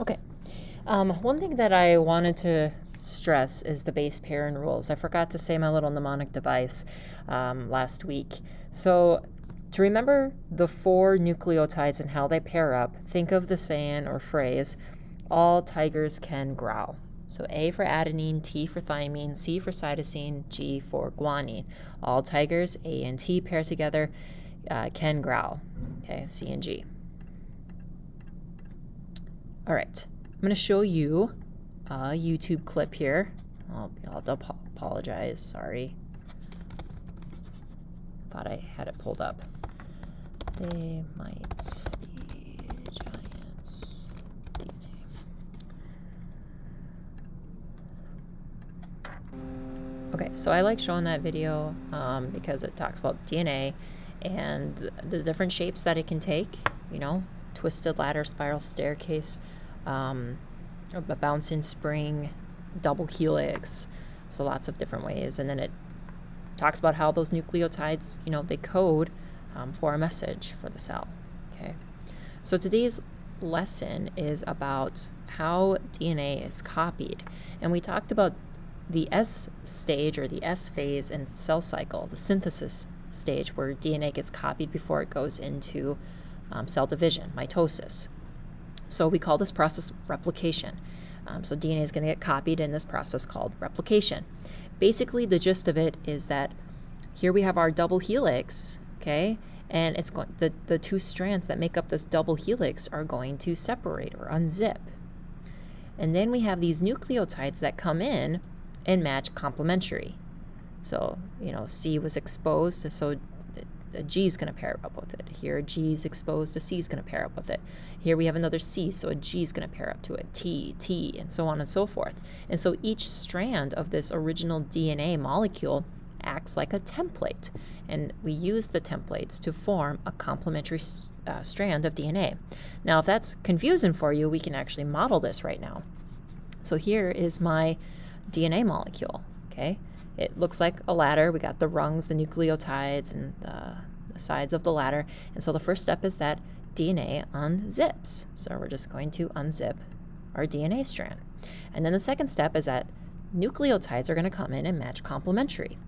Okay. One thing that I wanted to stress is the base pairing rules. I forgot to say my little mnemonic device last week. So to remember the 4 nucleotides and how they pair up, think of the saying or phrase, all tigers can growl. So A for adenine, T for thymine, C for cytosine, G for guanine. All tigers, A and T pair together, can growl. Okay, C and G. All right, I'm going to show you a YouTube clip here. I'll apologize, sorry. Thought I had it pulled up. They might be giants DNA. Okay, so I like showing that video because it talks about DNA and the different shapes that it can take, you know, twisted ladder, spiral staircase, a bouncing spring, double helix, so lots of different ways. And then it talks about how those nucleotides, you know, they code for a message for the cell. Okay, so today's lesson is about how DNA is copied, and we talked about the S stage or the S phase in cell cycle, the synthesis stage where DNA gets copied before it goes into cell division, mitosis. So we call this process replication. So DNA is going to get copied in this process called replication. Basically, the gist of it is that here we have our double helix, okay, and it's going the 2 strands that make up this double helix are going to separate or unzip. And then we have these nucleotides that come in and match complementary. So, you know, C was exposed, so a G is going to pair up with it. Here, G is exposed to C is going to pair up with it. Here we have another C, so a G is going to pair up to a T, T, and so on and so forth. And so each strand of this original DNA molecule acts like a template, and we use the templates to form a complementary strand of DNA. Now, if that's confusing for you, we can actually model this right now. So here is my DNA molecule, okay? It looks like a ladder. We got the rungs, the nucleotides, and the sides of the ladder. And so the first step is that DNA unzips. So we're just going to unzip our DNA strand. And then the second step is that nucleotides are going to come in and match complementary.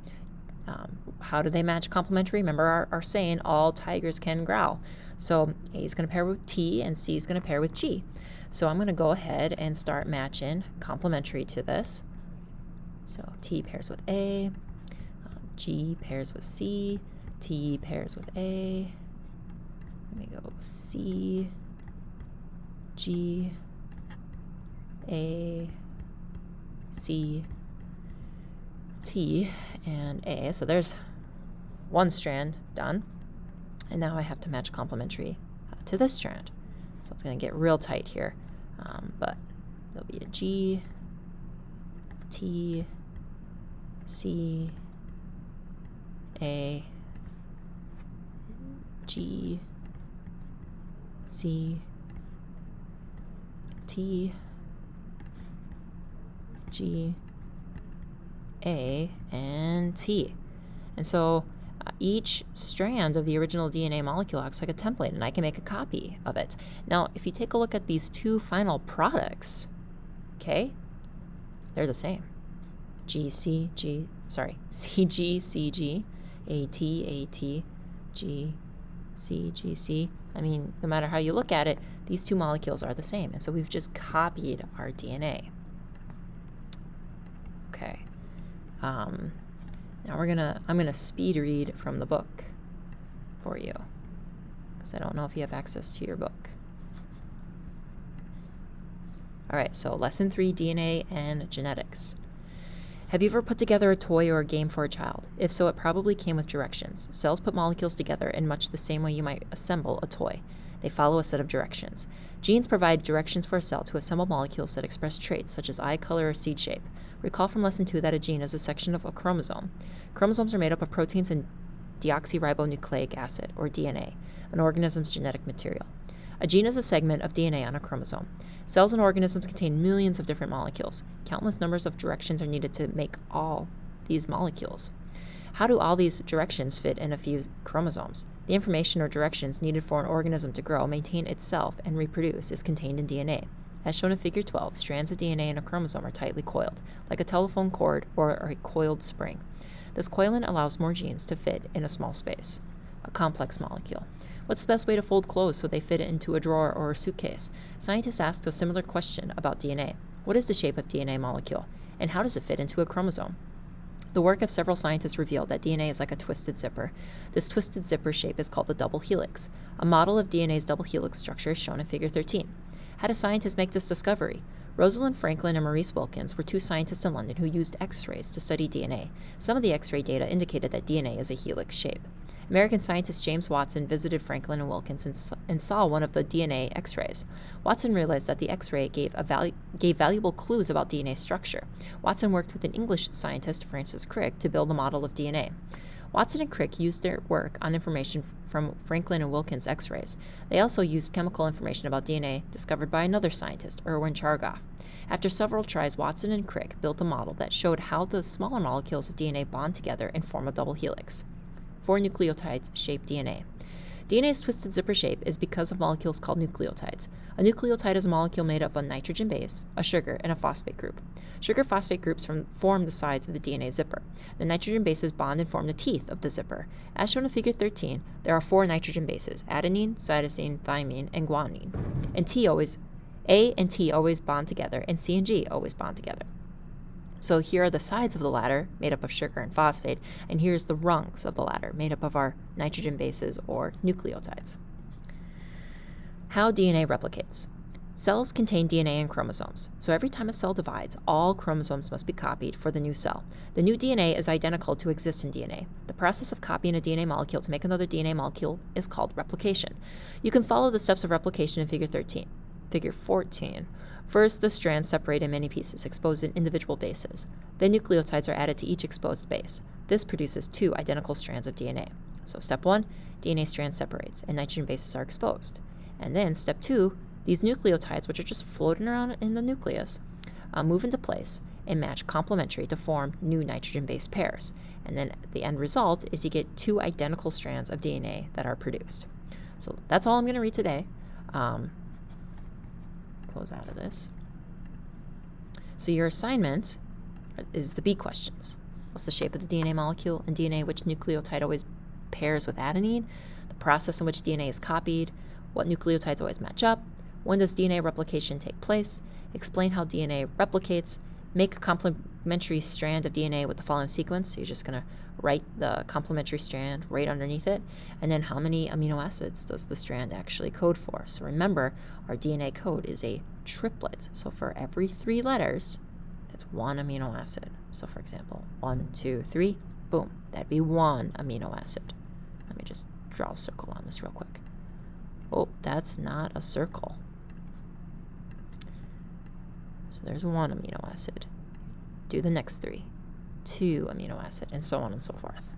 How do they match complementary? Remember our saying, all tigers can growl. So A is going to pair with T and C is going to pair with G. So I'm going to go ahead and start matching complementary to this. So T pairs with A, G pairs with C, T pairs with A. Let me go C, G, A, C, T, and A. So there's one strand done. And now I have to match complementary to this strand. So it's going to get real tight here. But there'll be a G, T, C, A, G, C, T, G, A, and T. And so each strand of the original DNA molecule acts like a template, and I can make a copy of it. Now, if you take a look at these 2 final products, okay, they're the same. CG, CG, AT, AT, G, C, GC. I mean, no matter how you look at it, these 2 molecules are the same. And so we've just copied our DNA. Okay. Now I'm gonna speed read from the book for you, because I don't know if you have access to your book. All right, so lesson 3, DNA and genetics. Have you ever put together a toy or a game for a child? If so, it probably came with directions. Cells put molecules together in much the same way you might assemble a toy. They follow a set of directions. Genes provide directions for a cell to assemble molecules that express traits such as eye color or seed shape. Recall from lesson 2 that a gene is a section of a chromosome. Chromosomes are made up of proteins and deoxyribonucleic acid, or DNA, an organism's genetic material. A gene is a segment of DNA on a chromosome. Cells and organisms contain millions of different molecules. Countless numbers of directions are needed to make all these molecules. How do all these directions fit in a few chromosomes? The information or directions needed for an organism to grow, maintain itself, and reproduce is contained in DNA. As shown in Figure 12, strands of DNA in a chromosome are tightly coiled, like a telephone cord or a coiled spring. This coiling allows more genes to fit in a small space. A complex molecule. What's the best way to fold clothes so they fit into a drawer or a suitcase? Scientists asked a similar question about DNA. What is the shape of DNA molecule, and how does it fit into a chromosome? The work of several scientists revealed that DNA is like a twisted zipper. This twisted zipper shape is called the double helix. A model of DNA's double helix structure is shown in Figure 13. How do scientists make this discovery? Rosalind Franklin and Maurice Wilkins were two scientists in London who used X-rays to study DNA. Some of the X-ray data indicated that DNA is a helix shape. American scientist James Watson visited Franklin and Wilkins and saw one of the DNA X-rays. Watson realized that the X-ray gave valuable clues about DNA structure. Watson worked with an English scientist, Francis Crick, to build a model of DNA. Watson and Crick used their work on information from Franklin and Wilkins' X-rays. They also used chemical information about DNA discovered by another scientist, Erwin Chargaff. After several tries, Watson and Crick built a model that showed how the smaller molecules of DNA bond together and form a double helix. 4 nucleotides shape DNA. DNA's twisted zipper shape is because of molecules called nucleotides. A nucleotide is a molecule made up of a nitrogen base, a sugar, and a phosphate group. Sugar-phosphate groups form the sides of the DNA zipper. The nitrogen bases bond and form the teeth of the zipper. As shown in Figure 13, there are 4 nitrogen bases: adenine, cytosine, thymine, and guanine. A and T always bond together, and C and G always bond together. So here are the sides of the ladder, made up of sugar and phosphate, and here's the rungs of the ladder, made up of our nitrogen bases or nucleotides. How DNA replicates. Cells contain DNA in chromosomes, so every time a cell divides, all chromosomes must be copied for the new cell. The new DNA is identical to existing DNA. The process of copying a DNA molecule to make another DNA molecule is called replication. You can follow the steps of replication in Figure 14. First, the strands separate in many pieces, exposed in individual bases. Then nucleotides are added to each exposed base. This produces 2 identical strands of DNA. So step 1, DNA strand separates, and nitrogen bases are exposed. And then step 2, these nucleotides, which are just floating around in the nucleus, move into place and match complementary to form new nitrogen-based pairs. And then the end result is you get 2 identical strands of DNA that are produced. So that's all I'm going to read today. Close out of this. So your assignment is the B questions. What's the shape of the DNA molecule in DNA? Which nucleotide always pairs with adenine? The process in which DNA is copied? What nucleotides always match up? When does DNA replication take place? Explain how DNA replicates. Make a complementary strand of DNA with the following sequence. So you're just going to write the complementary strand right underneath it. And then how many amino acids does the strand actually code for? So remember, our DNA code is a triplet. So for every 3 letters, it's 1 amino acid. So for example, 1, 2, 3, boom, that'd be 1 amino acid. Let me just draw a circle on this real quick. Oh, that's not a circle. So there's 1 amino acid. Do the next 3. 2 amino acid, and so on and so forth.